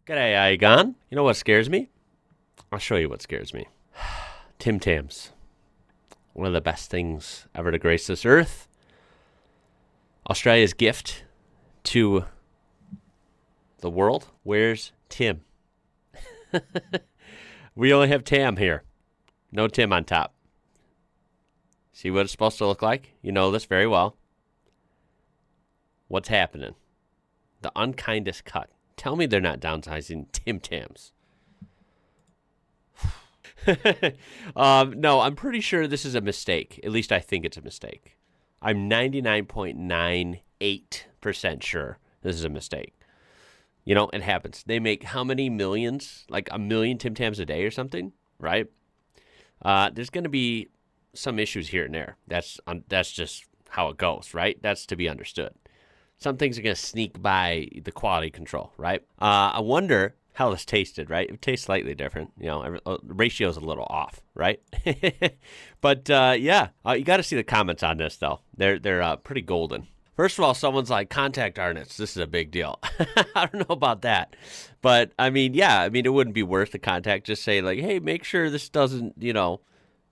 G'day, how you gone? You know what scares me? I'll show you what scares me. TimTams. One of the best things ever to grace this earth. Australia's gift to the world. Where's Tim? We only have Tam here. No Tim on top. See what it's supposed to look like? You know this very well. What's happening? The unkindest cut. Tell me they're not downsizing TimTams. No, I'm pretty sure this is a mistake. At least I think it's a mistake. I'm 99.98% sure this is a mistake. You know, it happens. They make how many millions? Like 1 million TimTams a day or something, right? There's going to be some issues here and there. That's just how it goes, right? That's to be understood. Some things are going to sneak by the quality control, right? I wonder how this tasted, right? It tastes slightly different. You know, the ratio's a little off, right? But, yeah, you got to see the comments on this, though. They're pretty golden. First of all, someone's like, contact artists. This is a big deal. I don't know about that. But, I mean, yeah, it wouldn't be worth the contact. Just say, like, hey, make sure this doesn't,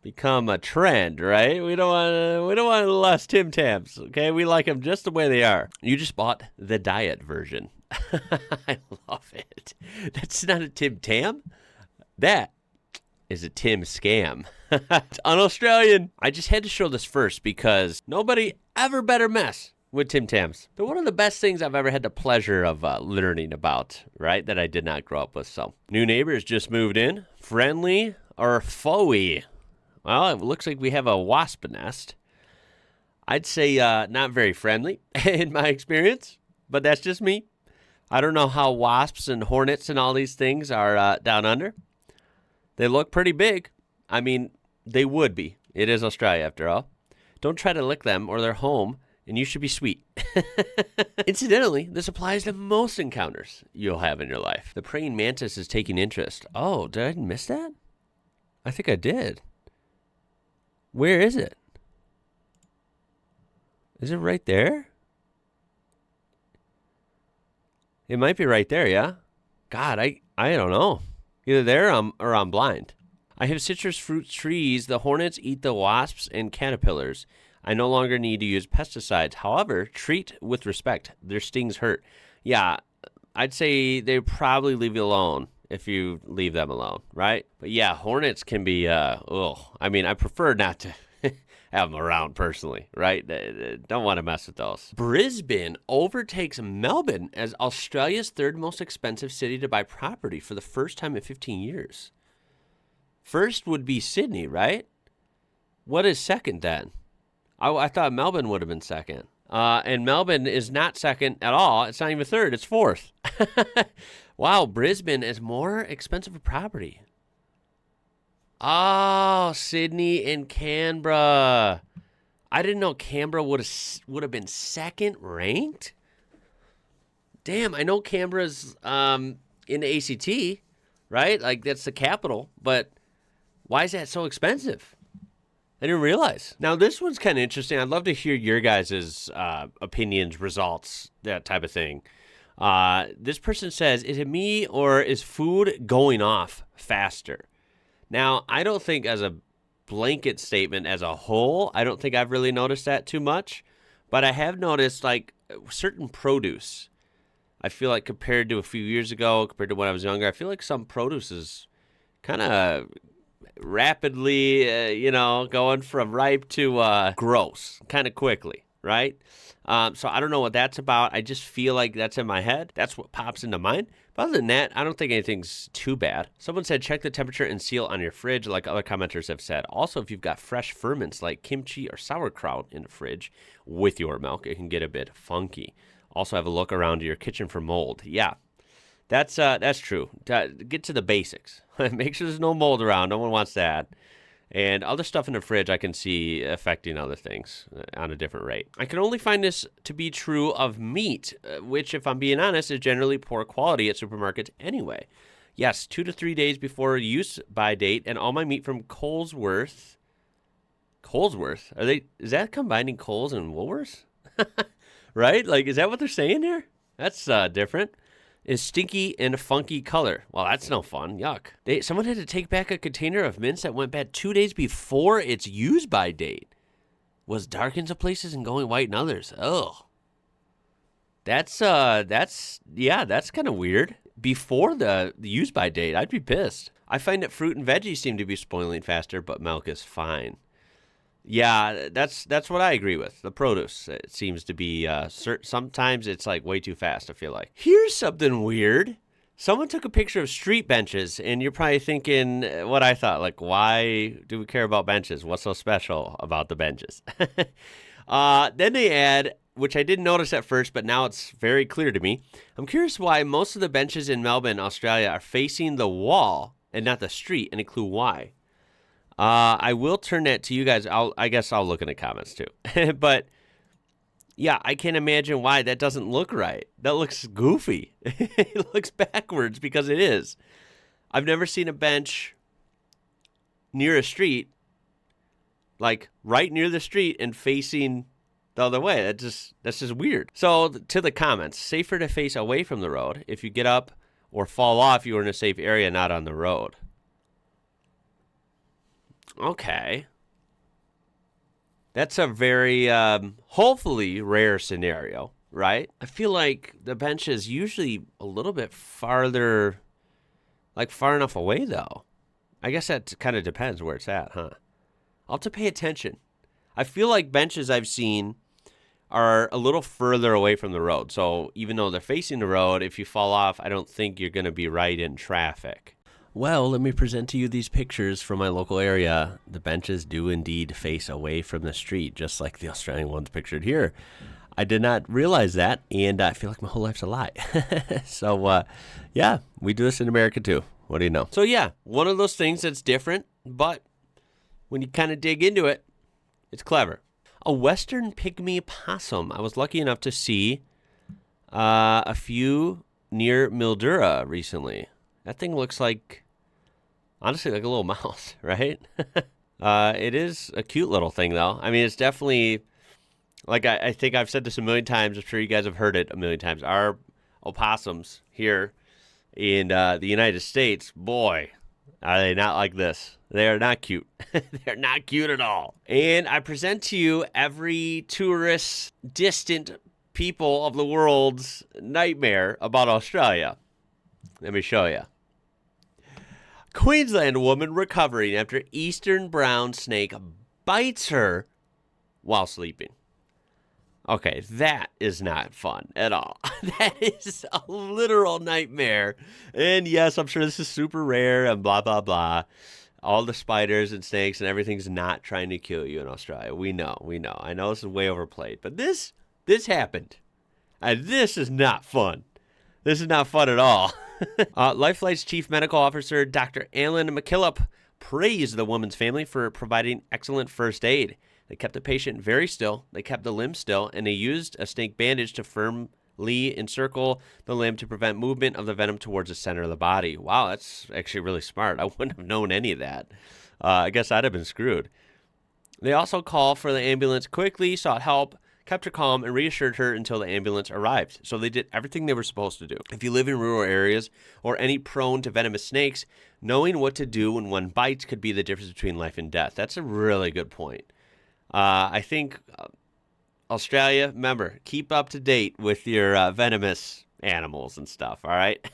become a trend, right? We don't want less TimTams, okay? We like them just the way they are. You just bought the diet version. I love it. That's not a TimTam. That is a Tim scam. It's un-Australian. I just had to show this first because nobody ever better mess with TimTams. They're one of the best things I've ever had the pleasure of learning about, right? That I did not grow up with. So, new neighbors just moved in. Friendly or foey? Well, it looks like we have a wasp nest. I'd say not very friendly in my experience, but that's just me. I don't know how wasps and hornets and all these things are down under. They look pretty big. I mean, they would be. It is Australia after all. Don't try to lick them or they're home, and you should be sweet. Incidentally, this applies to most encounters you'll have in your life. The praying mantis is taking interest. Oh, did I miss that? I think I did. Where is it? Is it right there? It might be right there, yeah? God, I don't know. Either there or I'm blind. I have citrus fruit trees. The hornets eat the wasps and caterpillars. I no longer need to use pesticides. However, treat with respect. Their stings hurt. Yeah, I'd say they probably leave you alone if you leave them alone, right? But yeah, hornets can be, I prefer not to have them around personally, right? Don't want to mess with those. Brisbane overtakes Melbourne as Australia's third most expensive city to buy property for the first time in 15 years. First would be Sydney, right? What is second then? I thought Melbourne would have been second. And Melbourne is not second at all. It's not even third. It's fourth. Wow, Brisbane is more expensive for property. Oh, Sydney and Canberra. I didn't know Canberra would have been second ranked. Damn, I know Canberra's in the ACT, right? Like that's the capital, but why is that so expensive? I didn't realize. Now, this one's kind of interesting. I'd love to hear your guys' opinions, results, that type of thing. This person says, is it me or is food going off faster? Now, I don't think as a blanket statement as a whole, I don't think I've really noticed that too much. But I have noticed like certain produce. I feel like compared to a few years ago, compared to when I was younger, I feel like some produce is kind of rapidly, going from ripe to gross kind of quickly, right? So I don't know what that's about. I just feel like that's in my head. That's what pops into mind. But other than that, I don't think anything's too bad. Someone said check the temperature and seal on your fridge, like other commenters have said. Also, if you've got fresh ferments like kimchi or sauerkraut in the fridge with your milk, it can get a bit funky. Also, have a look around your kitchen for mold. Yeah, that's true. Get to the basics. Make sure there's no mold around. No one wants that. And other stuff in the fridge I can see affecting other things on a different rate. I can only find this to be true of meat, which, if I'm being honest, is generally poor quality at supermarkets anyway. Yes, 2 to 3 days before use by date, and all my meat from Colesworth. Colesworth? Is that combining Coles and Woolworths? Right? Like, is that what they're saying here? That's different. is stinky and funky color. Well, that's no fun. Yuck. Someone had to take back a container of mints that went bad 2 days before its use-by date. Was dark in some places and going white in others. Oh. That's kind of weird. Before the use-by date, I'd be pissed. I find that fruit and veggies seem to be spoiling faster, but milk is fine. Yeah, that's what I agree with. The produce, it seems to be, sometimes it's like way too fast, I feel like. Here's something weird. Someone took a picture of street benches, and you're probably thinking what I thought, like, why do we care about benches? What's so special about the benches? Then they add, which I didn't notice at first, but now it's very clear to me. I'm curious why most of the benches in Melbourne, Australia, are facing the wall and not the street. Any clue why? I will turn that to you guys. I guess I'll look in the comments too. But yeah, I can't imagine why that doesn't look right. That looks goofy. It looks backwards because it is. I've never seen a bench near a street, like right near the street and facing the other way. That's just weird. So to the comments, safer to face away from the road. If you get up or fall off, you are in a safe area, not on the road. Okay. That's a very, hopefully rare scenario, right? I feel like the bench is usually a little bit farther, like far enough away though. I guess that kind of depends where it's at, huh? I'll have to pay attention. I feel like benches I've seen are a little further away from the road. So even though they're facing the road, if you fall off, I don't think you're going to be right in traffic. Well, let me present to you these pictures from my local area. The benches do indeed face away from the street, just like the Australian ones pictured here. I did not realize that, and I feel like my whole life's a lie. So, yeah, we do this in America too. What do you know? So, yeah, one of those things that's different, but when you kind of dig into it, it's clever. A western pygmy possum. I was lucky enough to see a few near Mildura recently. That thing looks like, honestly, like a little mouse, right? It is a cute little thing, though. I mean, it's definitely, like I think I've said this a million times. I'm sure you guys have heard it a million times. Our opossums here in the United States, boy, are they not like this. They are not cute. They're not cute at all. And I present to you every tourist, distant people of the world's nightmare about Australia. Let me show you. Queensland woman recovering after eastern brown snake bites her while sleeping. Okay, that is not fun at all. That is a literal nightmare. And yes, I'm sure this is super rare and blah, blah, blah. All the spiders and snakes and everything's not trying to kill you in Australia. We know. I know this is way overplayed, but this happened. And this is not fun. This is not fun at all. Lifelight's Chief Medical Officer, Dr. Alan McKillop, praised the woman's family for providing excellent first aid. They kept the patient very still, they kept the limb still, and they used a snake bandage to firmly encircle the limb to prevent movement of the venom towards the center of the body. Wow, that's actually really smart. I wouldn't have known any of that. I guess I'd have been screwed. They also called for the ambulance quickly, sought help, kept her calm, and reassured her until the ambulance arrived. So they did everything they were supposed to do. If you live in rural areas or any prone to venomous snakes, knowing what to do when one bites could be the difference between life and death. That's a really good point. I think Australia, remember, keep up to date with your venomous animals and stuff, all right?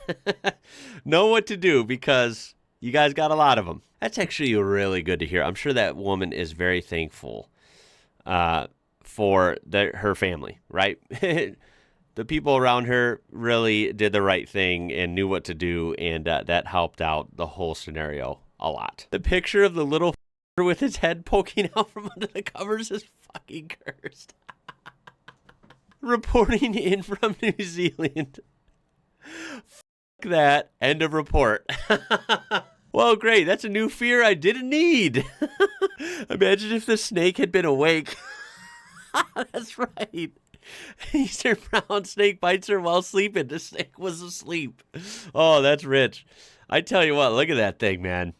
Know what to do because you guys got a lot of them. That's actually really good to hear. I'm sure that woman is very thankful for her family, right? The people around her really did the right thing and knew what to do, and that helped out the whole scenario a lot. The picture of the little with his head poking out from under the covers is fucking cursed. Reporting in from New Zealand. Fuck that. End of report. Well, great. That's a new fear I didn't need. Imagine if the snake had been awake. That's right. Eastern brown snake bites her while sleeping. The snake was asleep. Oh, that's rich. I tell you what, look at that thing, man.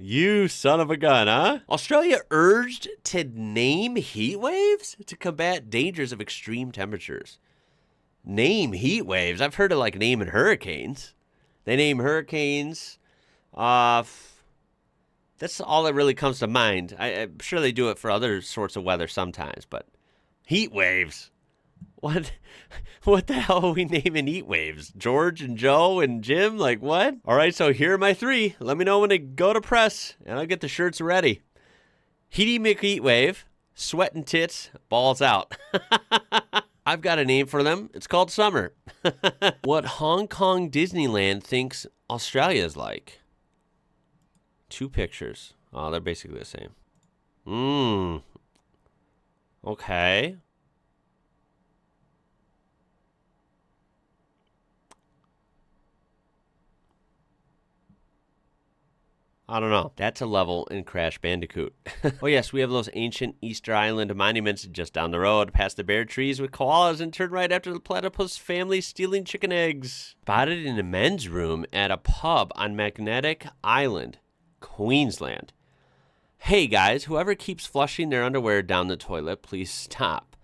You son of a gun, huh? Australia urged to name heat waves to combat dangers of extreme temperatures. name heat waves. I've heard of like naming hurricanes. They name hurricanes. That's all that really comes to mind. I'm sure they do it for other sorts of weather sometimes, but heat waves. What? What the hell are we naming heat waves? George and Joe and Jim? Like what? All right, so here are my 3. Let me know when to go to press, and I'll get the shirts ready. Heaty McHeatwave, sweating tits, balls out. I've got a name for them. It's called summer. What Hong Kong Disneyland thinks Australia is like. 2 pictures. Oh, they're basically the same. Okay. I don't know. That's a level in Crash Bandicoot. Oh, yes, we have those ancient Easter Island monuments just down the road, past the bare trees with koalas, and turn right after the platypus family stealing chicken eggs. Spotted in a men's room at a pub on Magnetic Island, Queensland. Hey, guys, whoever keeps flushing their underwear down the toilet, please stop.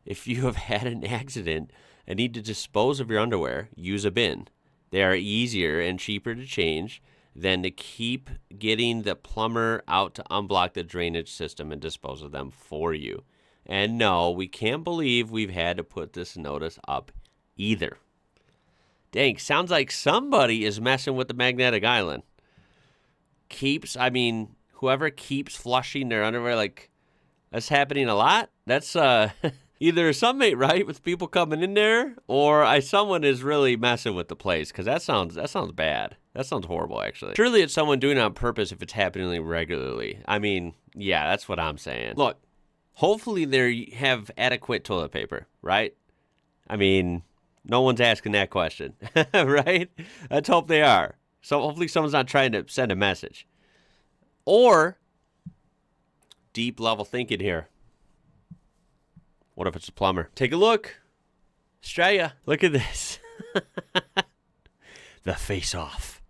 If you have had an accident and need to dispose of your underwear, use a bin. They are easier and cheaper to change than to keep getting the plumber out to unblock the drainage system and dispose of them for you. And no, we can't believe we've had to put this notice up either. Dang, sounds like somebody is messing with the Magnetic Island. Whoever keeps flushing their underwear, like, that's happening a lot. That's either some ain't right with people coming in there, or someone is really messing with the place, because that sounds bad. That sounds horrible, actually. Surely it's someone doing it on purpose if it's happening regularly. I mean, yeah, that's what I'm saying. Look, hopefully they have adequate toilet paper, right? I mean, no one's asking that question, right? Let's hope they are. So hopefully someone's not trying to send a message. Or deep level thinking here. What if it's a plumber? Take a look. Australia. Look at this. The face-off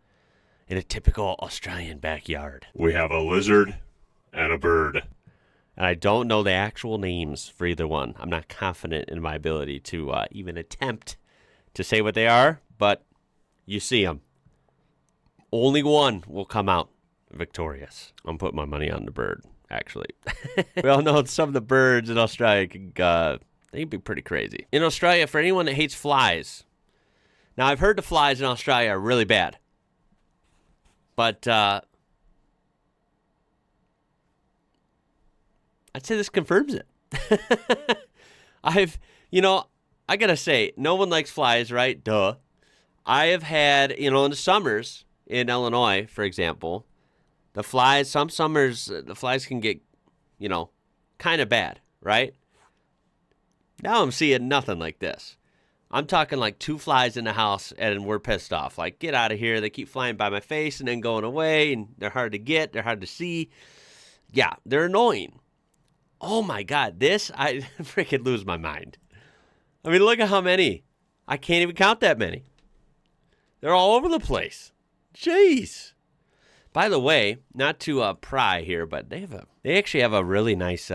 in a typical Australian backyard. We have a lizard and a bird. And I don't know the actual names for either one. I'm not confident in my ability to even attempt to say what they are, but you see them. Only one will come out victorious. I'm putting my money on the bird, actually. We all know some of the birds in Australia they can be pretty crazy. In Australia, for anyone that hates flies, now I've heard the flies in Australia are really bad. But I'd say this confirms it. I gotta say, no one likes flies, right? Duh. I have had, in the summers in Illinois, for example, some summers, the flies can get, kind of bad, right? Now I'm seeing nothing like this. I'm talking like 2 flies in the house and we're pissed off. Like, get out of here. They keep flying by my face and then going away, and they're hard to get. They're hard to see. Yeah, they're annoying. Oh my God, I freaking lose my mind. I mean, look at how many. I can't even count that many. They're all over the place. Jeez. By the way, not to pry here, but they actually have a really nice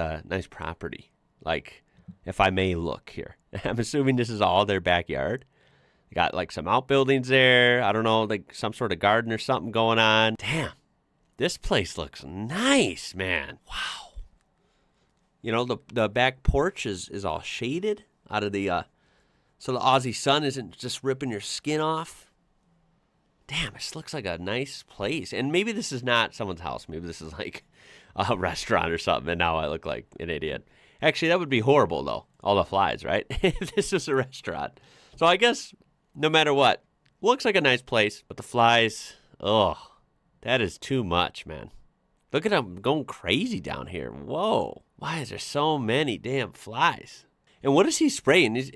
property. Like, if I may look here. I'm assuming this is all their backyard. They got like some outbuildings there. I don't know, like some sort of garden or something going on. Damn, this place looks nice, man. Wow. The back porch is all shaded out of the, so the Aussie sun isn't just ripping your skin off. Damn, this looks like a nice place. And maybe this is not someone's house. Maybe this is like a restaurant or something, and now I look like an idiot. Actually, that would be horrible, though. All the flies, right? This is a restaurant. So I guess no matter what, looks like a nice place. But the flies, that is too much, man. Look at them going crazy down here. Whoa. Why is there so many damn flies? And what is he spraying?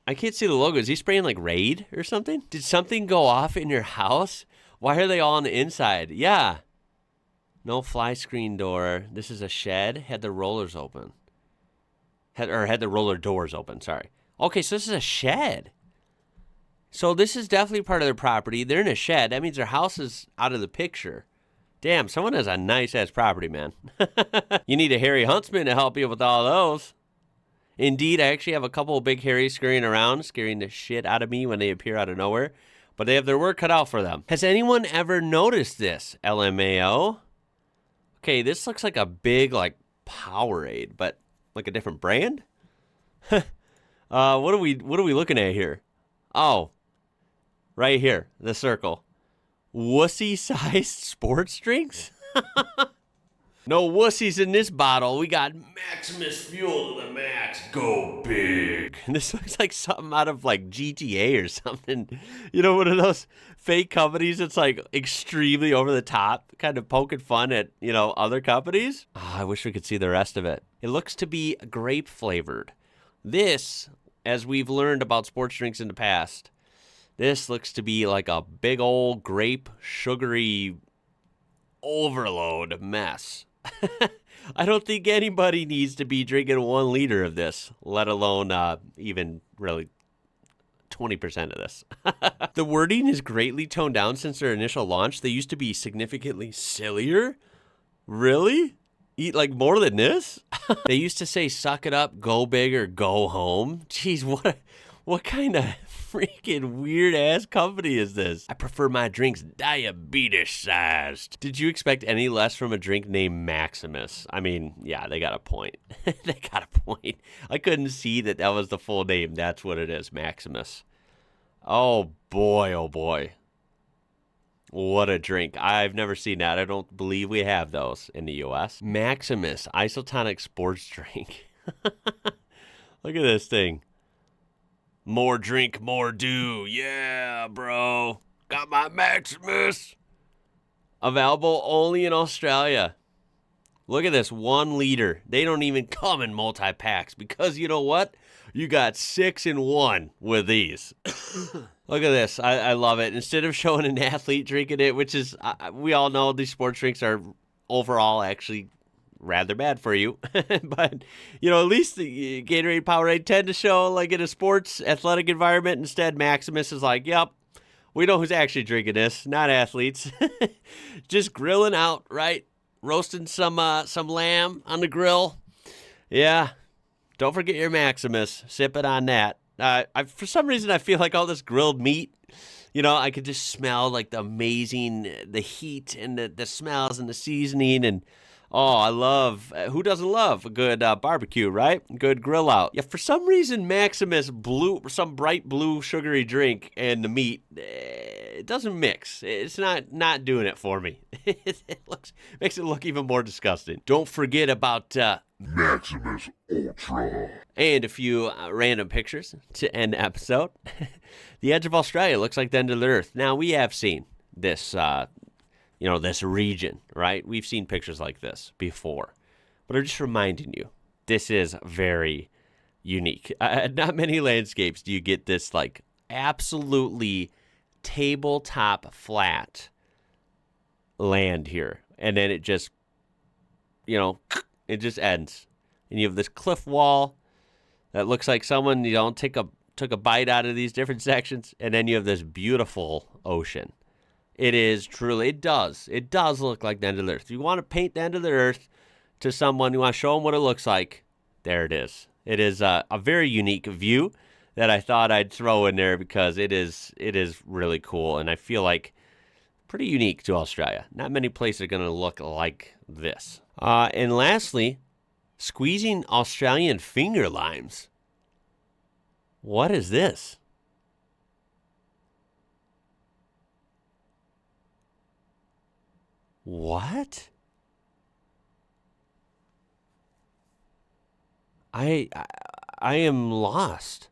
I can't see the logo. Is he spraying like Raid or something? Did something go off in your house? Why are they all on the inside? Yeah. No fly screen door. This is a shed. Had the rollers open. Had the roller doors open, sorry. Okay, so this is a shed. So this is definitely part of their property. They're in a shed. That means their house is out of the picture. Damn, someone has a nice-ass property, man. You need a hairy huntsman to help you with all those. Indeed, I actually have a couple of big hairies scurrying around, scaring the shit out of me when they appear out of nowhere. But they have their work cut out for them. Has anyone ever noticed this? LMAO? Okay, this looks like a big, like, Powerade, but like a different brand? What are we looking at here? Oh, right here, the circle. Wussy-sized sports drinks? No wussies in this bottle. We got Maximus Fuel to the max. Go big. And this looks like something out of like GTA or something. You know, one of those fake companies that's like extremely over the top, kind of poking fun at, you know, other companies. Oh, I wish we could see the rest of it. It looks to be grape flavored. This, as we've learned about sports drinks in the past, this looks to be like a big old grape sugary overload mess. I don't think anybody needs to be drinking 1 liter of this, let alone even really 20% of this. The wording is greatly toned down since their initial launch. They used to be significantly sillier. Really? Eat like more than this? They used to say, suck it up, go big, or go home. Jeez, what kind of freaking weird-ass company is this? I prefer my drinks diabetes-sized. Did you expect any less from a drink named Maximus? I mean, yeah, they got a point. They got a point. I couldn't see that was the full name. That's what it is, Maximus. Oh, boy, oh, boy. What a drink. I've never seen that. I don't believe we have those in the U.S. Maximus isotonic sports drink. Look at this thing. More drink, more do. Yeah, bro. Got my Maximus. Available only in Australia. Look at this, 1 liter. They don't even come in multi-packs because you know what? You got 6 in 1 with these. Look at this. I love it. Instead of showing an athlete drinking it, which is, we all know these sports drinks are overall actually rather bad for you. But, you know, at least the Gatorade, Powerade tend to show like in a sports athletic environment. Instead, Maximus is like, yep, we know who's actually drinking this, not athletes. Just grilling out, right? Roasting some lamb on the grill. Yeah. Don't forget your Maximus. Sip it on that. For some reason, I feel like all this grilled meat, you know, I could just smell like the heat and the smells and the seasoning. And, oh, I love, who doesn't love a good barbecue, right? Good grill out. Yeah, for some reason, Maximus some bright blue sugary drink and the meat, it doesn't mix. It's not doing it for me. It makes it look even more disgusting. Don't forget about Maximus Ultra. And a few random pictures to end the episode. The edge of Australia looks like the end of the earth. Now, we have seen this, this region, right? We've seen pictures like this before. But I'm just reminding you, this is very unique. Not many landscapes do you get this, like, absolutely tabletop flat land here. And then it just, it just ends. And you have this cliff wall that looks like someone, took a bite out of these different sections, and then you have this beautiful ocean. It is truly, it does look like the end of the earth. If you want to paint the end of the earth to someone, you want to show them what it looks like, there it is. It is a very unique view that I thought I'd throw in there because it is really cool, and I feel like pretty unique to Australia. Not many places are going to look like this. And lastly, squeezing Australian finger limes. What is this? What? I am lost.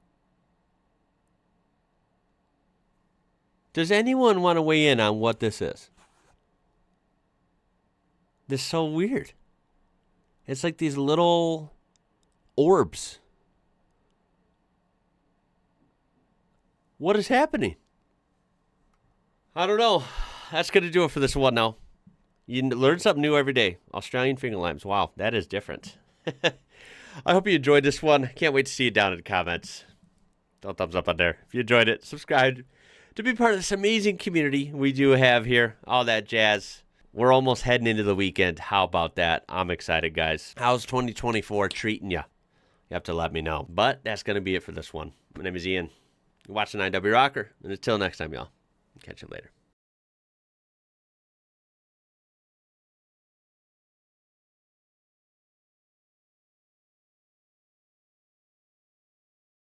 Does anyone want to weigh in on what this is? This is so weird. It's like these little orbs. What is happening? I don't know. That's going to do it for this one now. You learn something new every day. Australian finger limes. Wow, that is different. I hope you enjoyed this one. Can't wait to see you down in the comments. Don't thumbs up on there. If you enjoyed it, subscribe to be part of this amazing community we do have here. All that jazz. We're almost heading into the weekend. How about that? I'm excited, guys. How's 2024 treating you? you have to let me know. But that's going to be it for this one. My name is Ian. You're watching IWrocker, and until next time, y'all. Catch you later.